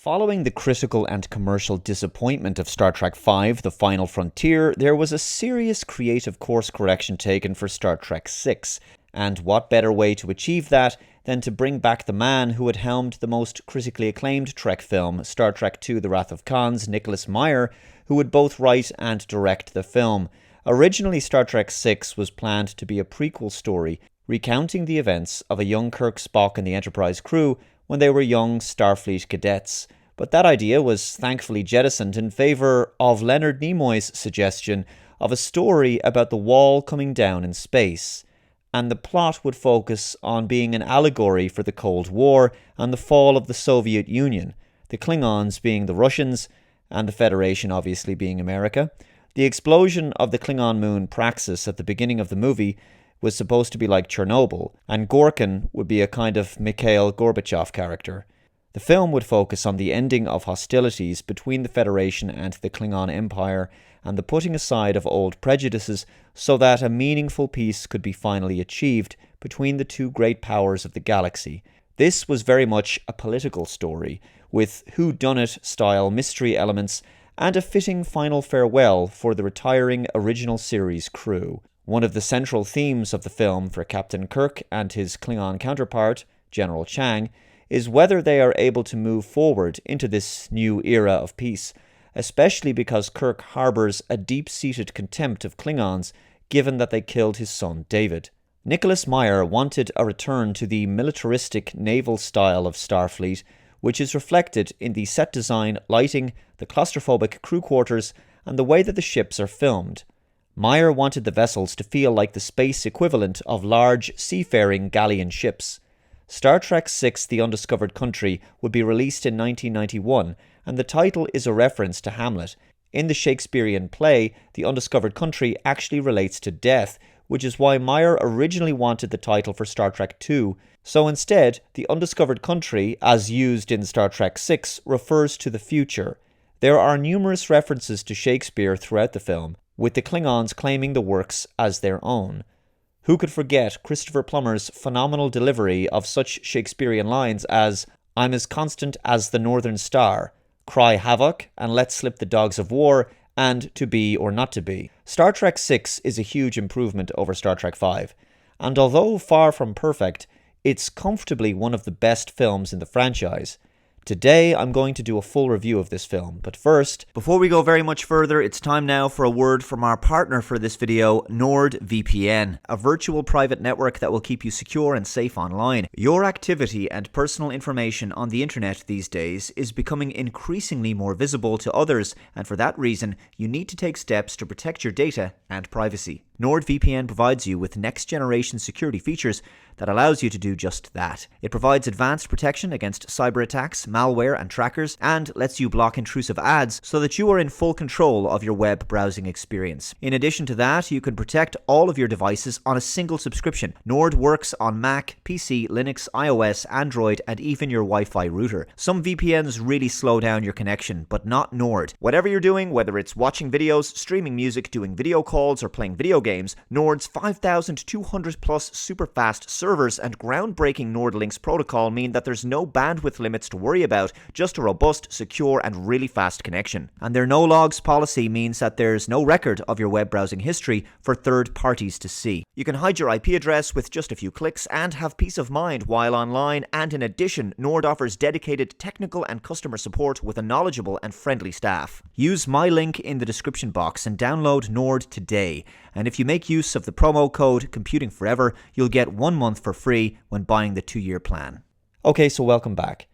Following the critical and commercial disappointment of Star Trek V: The Final Frontier, there was a serious creative course correction taken for Star Trek VI, and what better way to achieve that than to bring back the man who had helmed the most critically acclaimed Trek film, Star Trek II: The Wrath of Khan's Nicholas Meyer, who would both write and direct the film. Originally, Star Trek VI was planned to be a prequel story, recounting the events of a young Kirk, Spock and the Enterprise crew when they were young Starfleet cadets. But that idea was thankfully jettisoned in favour of Leonard Nimoy's suggestion of a story about the wall coming down in space. And the plot would focus on being an allegory for the Cold War and the fall of the Soviet Union, the Klingons being the Russians, and the Federation obviously being America. The explosion of the Klingon moon Praxis at the beginning of the movie was supposed to be like Chernobyl, and Gorkin would be a kind of Mikhail Gorbachev character. The film would focus on the ending of hostilities between the Federation and the Klingon Empire, and the putting aside of old prejudices so that a meaningful peace could be finally achieved between the two great powers of the galaxy. This was very much a political story, with whodunit-style mystery elements and a fitting final farewell for the retiring original series crew. One of the central themes of the film for Captain Kirk and his Klingon counterpart, General Chang, is whether they are able to move forward into this new era of peace, especially because Kirk harbours a deep-seated contempt of Klingons given that they killed his son David. Nicholas Meyer wanted a return to the militaristic naval style of Starfleet, which is reflected in the set design, lighting, the claustrophobic crew quarters, and the way that the ships are filmed. Meyer wanted the vessels to feel like the space equivalent of large seafaring galleon ships. Star Trek VI: The Undiscovered Country would be released in 1991, and the title is a reference to Hamlet. In the Shakespearean play, the Undiscovered Country actually relates to death, which is why Meyer originally wanted the title for Star Trek II. So instead, the Undiscovered Country, as used in Star Trek VI, refers to the future. There are numerous references to Shakespeare throughout the film, with the Klingons claiming the works as their own. Who could forget Christopher Plummer's phenomenal delivery of such Shakespearean lines as "I'm as constant as the northern star," "Cry havoc," and "Let slip the dogs of war," and "To be or not to be." Star Trek VI is a huge improvement over Star Trek V, and although far from perfect, it's comfortably one of the best films in the franchise. Today, I'm going to do a full review of this film, but first, before we go very much further, it's time now for a word from our partner for this video, NordVPN, a virtual private network that will keep you secure and safe online. Your activity and personal information on the internet these days is becoming increasingly more visible to others, and for that reason, you need to take steps to protect your data and privacy. NordVPN provides you with next-generation security features that allows you to do just that. It provides advanced protection against cyber attacks, malware, and trackers, and lets you block intrusive ads so that you are in full control of your web browsing experience. In addition to that, you can protect all of your devices on a single subscription. Nord works on Mac, PC, Linux, iOS, Android, and even your Wi-Fi router. Some VPNs really slow down your connection, but not Nord. Whatever you're doing, whether it's watching videos, streaming music, doing video calls, or playing video games, Nord's 5,200 plus super fast servers and groundbreaking NordLynx protocol mean that there's no bandwidth limits to worry about, just a robust, secure, and really fast connection. And their no-logs policy means that there's no record of your web browsing history for third parties to see. You can hide your IP address with just a few clicks and have peace of mind while online, and in addition, Nord offers dedicated technical and customer support with a knowledgeable and friendly staff. Use my link in the description box and download Nord today. And if you make use of the promo code ComputingForever, you'll get 1 month for free when buying the 2-year plan. Okay, so welcome back.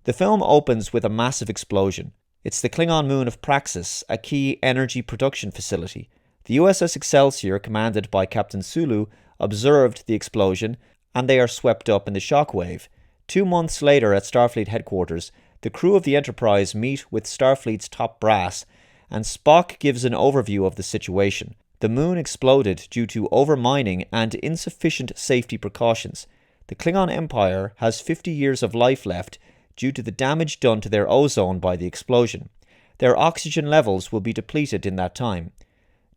The film opens with a massive explosion. It's the Klingon moon of Praxis, a key energy production facility. The USS Excelsior, commanded by Captain Sulu, observed the explosion, and they are swept up in the shockwave. 2 months later at Starfleet headquarters, the crew of the Enterprise meet with Starfleet's top brass, and Spock gives an overview of the situation. The moon exploded due to overmining and insufficient safety precautions. The Klingon Empire has 50 years of life left due to the damage done to their ozone by the explosion. Their oxygen levels will be depleted in that time.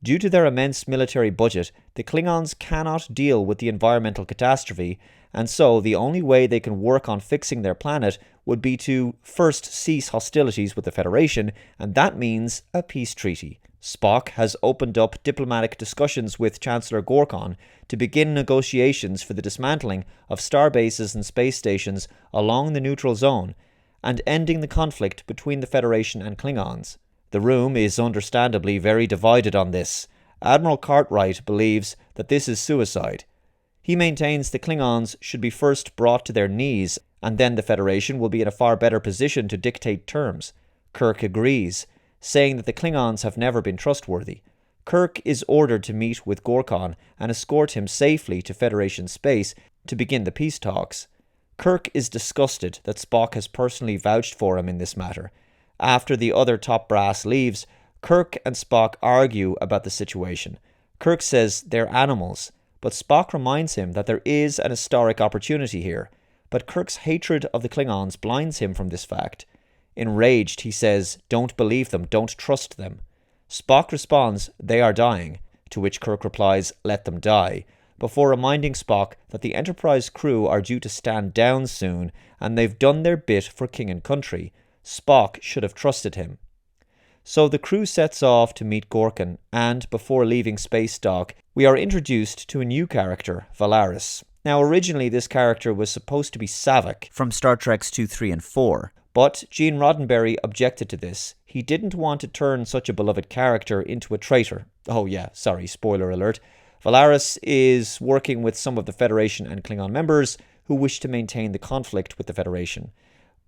Due to their immense military budget, the Klingons cannot deal with the environmental catastrophe, and so the only way they can work on fixing their planet would be to first cease hostilities with the Federation, and that means a peace treaty. Spock has opened up diplomatic discussions with Chancellor Gorkon to begin negotiations for the dismantling of star bases and space stations along the neutral zone, and ending the conflict between the Federation and Klingons. The room is understandably very divided on this. Admiral Cartwright believes that this is suicide. He maintains the Klingons should be first brought to their knees, and then the Federation will be in a far better position to dictate terms. Kirk agrees, saying that the Klingons have never been trustworthy. Kirk is ordered to meet with Gorkon and escort him safely to Federation space to begin the peace talks. Kirk is disgusted that Spock has personally vouched for him in this matter. After the other top brass leaves, Kirk and Spock argue about the situation. Kirk says they're animals, but Spock reminds him that there is an historic opportunity here. But Kirk's hatred of the Klingons blinds him from this fact. Enraged, he says, "Don't believe them, don't trust them." Spock responds, "They are dying," to which Kirk replies, "Let them die," before reminding Spock that the Enterprise crew are due to stand down soon, and they've done their bit for king and country. Spock should have trusted him. So the crew sets off to meet Gorkon, and before leaving space dock, we are introduced to a new character, Valaris. Now originally this character was supposed to be Saavik from Star Treks 2, 3 and 4, but Gene Roddenberry objected to this. He didn't want to turn such a beloved character into a traitor. Oh yeah, sorry, spoiler alert. Valaris is working with some of the Federation and Klingon members who wish to maintain the conflict with the Federation.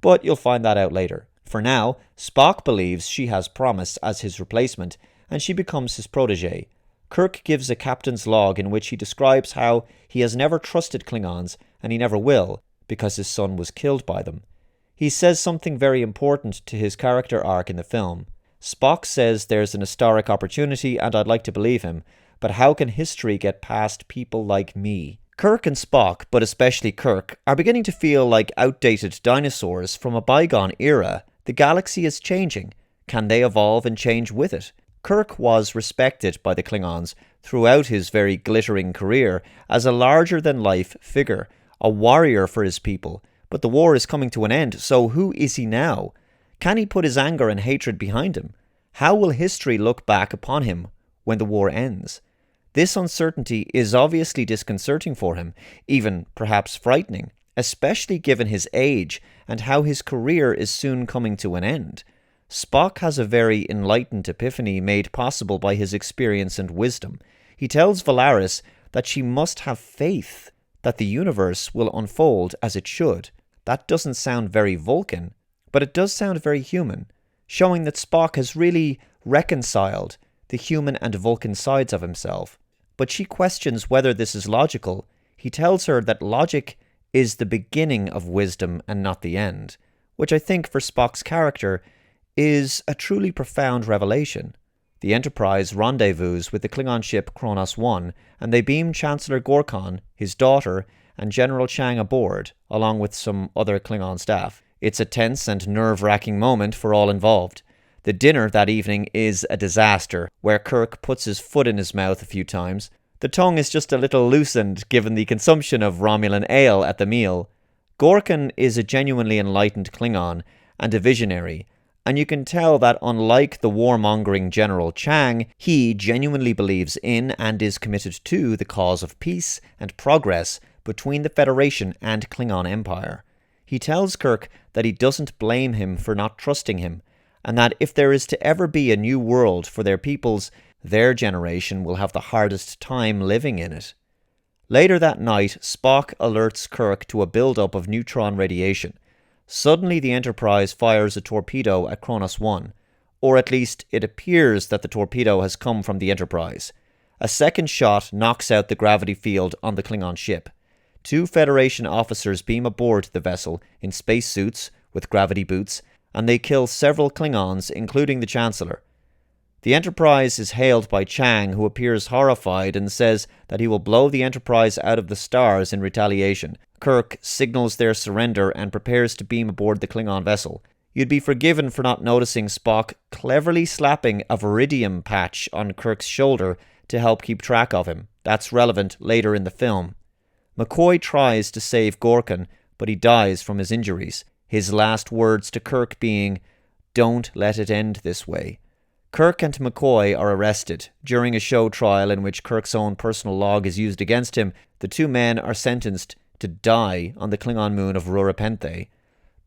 But you'll find that out later. For now, Spock believes she has promise as his replacement, and she becomes his protege. Kirk gives a captain's log in which he describes how he has never trusted Klingons, and he never will, because his son was killed by them. He says something very important to his character arc in the film. Spock says there's an historic opportunity, and I'd like to believe him, but how can history get past people like me? Kirk and Spock, but especially Kirk, are beginning to feel like outdated dinosaurs from a bygone era. The galaxy is changing. Can they evolve and change with it? Kirk was respected by the Klingons throughout his very glittering career as a larger-than-life figure, a warrior for his people. But the war is coming to an end, so who is he now? Can he put his anger and hatred behind him? How will history look back upon him when the war ends? This uncertainty is obviously disconcerting for him, even perhaps frightening, especially given his age and how his career is soon coming to an end. Spock has a very enlightened epiphany made possible by his experience and wisdom. He tells Valaris that she must have faith that the universe will unfold as it should. That doesn't sound very Vulcan, but it does sound very human, showing that Spock has really reconciled the human and Vulcan sides of himself. But she questions whether this is logical. He tells her that logic is the beginning of wisdom and not the end, which I think for Spock's character is a truly profound revelation. The Enterprise rendezvous with the Klingon ship Kronos 1, and they beam Chancellor Gorkon, his daughter, and General Chang aboard, along with some other Klingon staff. It's a tense and nerve-wracking moment for all involved. The dinner that evening is a disaster, where Kirk puts his foot in his mouth a few times. The tongue is just a little loosened given the consumption of Romulan ale at the meal. Gorkon is a genuinely enlightened Klingon and a visionary, and you can tell that unlike the warmongering General Chang, he genuinely believes in and is committed to the cause of peace and progress between the Federation and Klingon Empire. He tells Kirk that he doesn't blame him for not trusting him, and that if there is to ever be a new world for their peoples, their generation will have the hardest time living in it. Later that night, Spock alerts Kirk to a build-up of neutron radiation. Suddenly the Enterprise fires a torpedo at Kronos 1, or at least it appears that the torpedo has come from the Enterprise. A second shot knocks out the gravity field on the Klingon ship. 2 Federation officers beam aboard the vessel in spacesuits with gravity boots, and they kill several Klingons, including the Chancellor. The Enterprise is hailed by Chang, who appears horrified and says that he will blow the Enterprise out of the stars in retaliation. Kirk signals their surrender and prepares to beam aboard the Klingon vessel. You'd be forgiven for not noticing Spock cleverly slapping a Viridium patch on Kirk's shoulder to help keep track of him. That's relevant later in the film. McCoy tries to save Gorkin, but he dies from his injuries. His last words to Kirk being, "Don't let it end this way." Kirk and McCoy are arrested. During a show trial in which Kirk's own personal log is used against him, the two men are sentenced to die on the Klingon moon of Rurapenthe.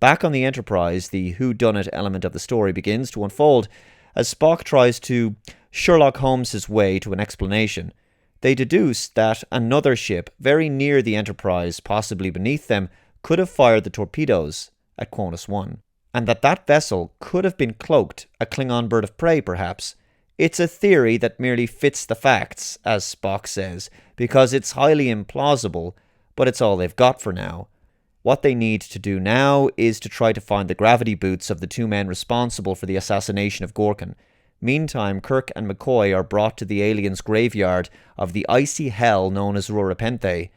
Back on the Enterprise, the whodunit element of the story begins to unfold as Spock tries to Sherlock Holmes his way to an explanation. They deduce that another ship very near the Enterprise, possibly beneath them, could have fired the torpedoes at Qonus 1, and that vessel could have been cloaked, a Klingon bird of prey perhaps. It's a theory that merely fits the facts, as Spock says, because it's highly implausible, but it's all they've got for now. What they need to do now is to try to find the gravity boots of the two men responsible for the assassination of Gorkin. Meantime, Kirk and McCoy are brought to the aliens' graveyard of the icy hell known as Rurapenthe.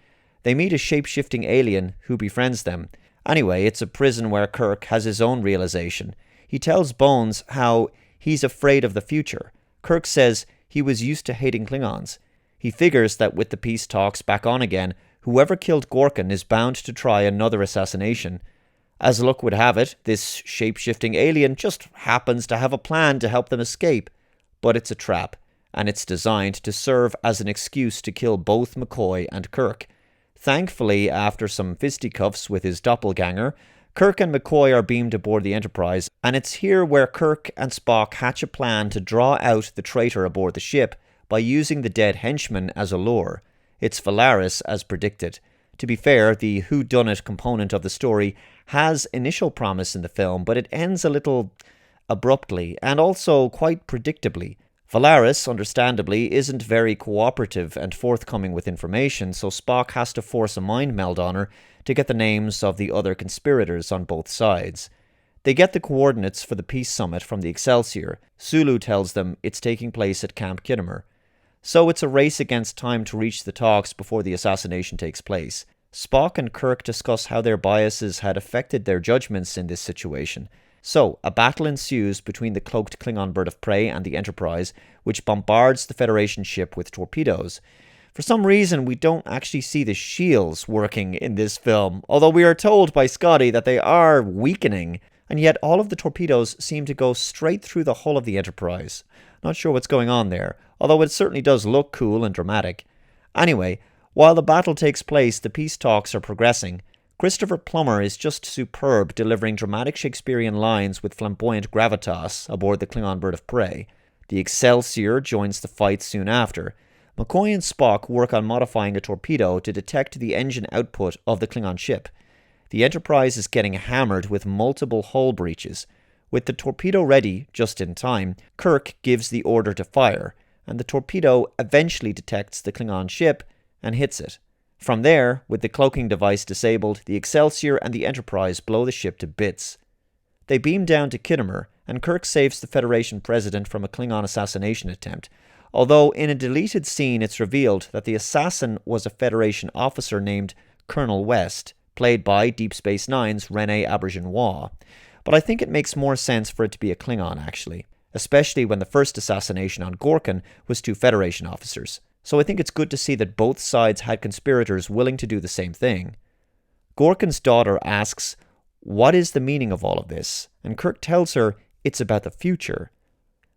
They meet a shape-shifting alien who befriends them. Anyway, it's a prison where Kirk has his own realization. He tells Bones how he's afraid of the future. Kirk says he was used to hating Klingons. He figures that with the peace talks back on again, whoever killed Gorkin is bound to try another assassination. As luck would have it, this shape-shifting alien just happens to have a plan to help them escape. But it's a trap, and it's designed to serve as an excuse to kill both McCoy and Kirk. Thankfully, after some fisticuffs with his doppelganger, Kirk and McCoy are beamed aboard the Enterprise, and it's here where Kirk and Spock hatch a plan to draw out the traitor aboard the ship by using the dead henchman as a lure. It's Valaris, as predicted. To be fair, the whodunit component of the story has initial promise in the film, but it ends a little abruptly, and also quite predictably. Valaris, understandably, isn't very cooperative and forthcoming with information, so Spock has to force a mind meld on her to get the names of the other conspirators on both sides. They get the coordinates for the peace summit from the Excelsior. Sulu tells them it's taking place at Camp Kittimer. So it's a race against time to reach the talks before the assassination takes place. Spock and Kirk discuss how their biases had affected their judgments in this situation. So, a battle ensues between the cloaked Klingon bird of prey and the Enterprise, which bombards the Federation ship with torpedoes. For some reason, we don't actually see the shields working in this film, although we are told by Scotty that they are weakening, and yet all of the torpedoes seem to go straight through the hull of the Enterprise. Not sure what's going on there, although it certainly does look cool and dramatic. Anyway, while the battle takes place, the peace talks are progressing. Christopher Plummer is just superb, delivering dramatic Shakespearean lines with flamboyant gravitas aboard the Klingon bird of prey. The Excelsior joins the fight soon after. McCoy and Spock work on modifying a torpedo to detect the engine output of the Klingon ship. The Enterprise is getting hammered with multiple hull breaches. With the torpedo ready, just in time, Kirk gives the order to fire, and the torpedo eventually detects the Klingon ship and hits it. From there, with the cloaking device disabled, the Excelsior and the Enterprise blow the ship to bits. They beam down to Kittimer, and Kirk saves the Federation president from a Klingon assassination attempt, although in a deleted scene it's revealed that the assassin was a Federation officer named Colonel West, played by Deep Space Nine's René Auberjonois. But I think it makes more sense for it to be a Klingon, actually, especially when the first assassination on Gorkin was two Federation officers. So I think it's good to see that both sides had conspirators willing to do the same thing. Gorkin's daughter asks, "What is the meaning of all of this?" And Kirk tells her it's about the future.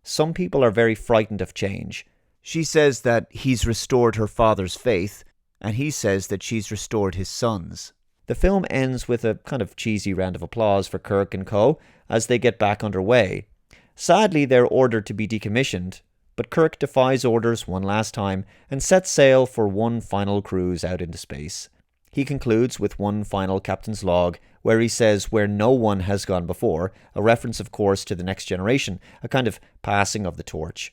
Some people are very frightened of change. She says that he's restored her father's faith, and he says that she's restored his son's. The film ends with a kind of cheesy round of applause for Kirk and co. as they get back underway. Sadly, they're ordered to be decommissioned, but Kirk defies orders one last time and sets sail for one final cruise out into space. He concludes with one final captain's log, where he says where no one has gone before, a reference of course to the Next Generation, a kind of passing of the torch.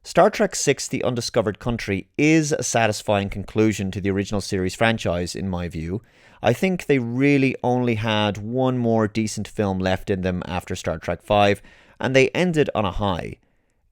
Star Trek VI The Undiscovered Country is a satisfying conclusion to the original series franchise, in my view. I think they really only had one more decent film left in them after Star Trek V, and they ended on a high.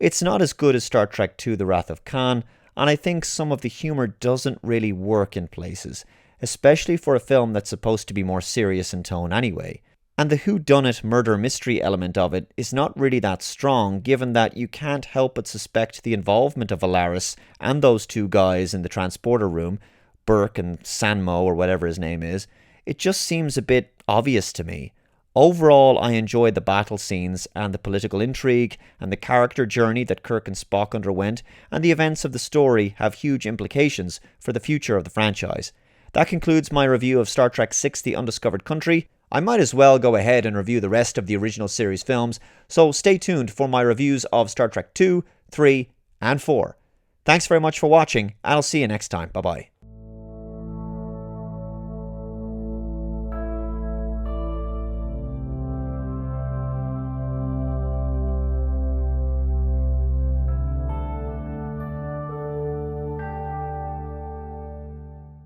It's not as good as Star Trek II The Wrath of Khan, and I think some of the humour doesn't really work in places, especially for a film that's supposed to be more serious in tone anyway. And the whodunit murder mystery element of it is not really that strong, given that you can't help but suspect the involvement of Valaris and those two guys in the transporter room, Burke and Sanmo or whatever his name is. It just seems a bit obvious to me. Overall, I enjoyed the battle scenes and the political intrigue and the character journey that Kirk and Spock underwent, and the events of the story have huge implications for the future of the franchise. That concludes my review of Star Trek VI: The Undiscovered Country. I might as well go ahead and review the rest of the original series films, so stay tuned for my reviews of Star Trek 2, 3, and 4. Thanks very much for watching, and I'll see you next time. Bye-bye.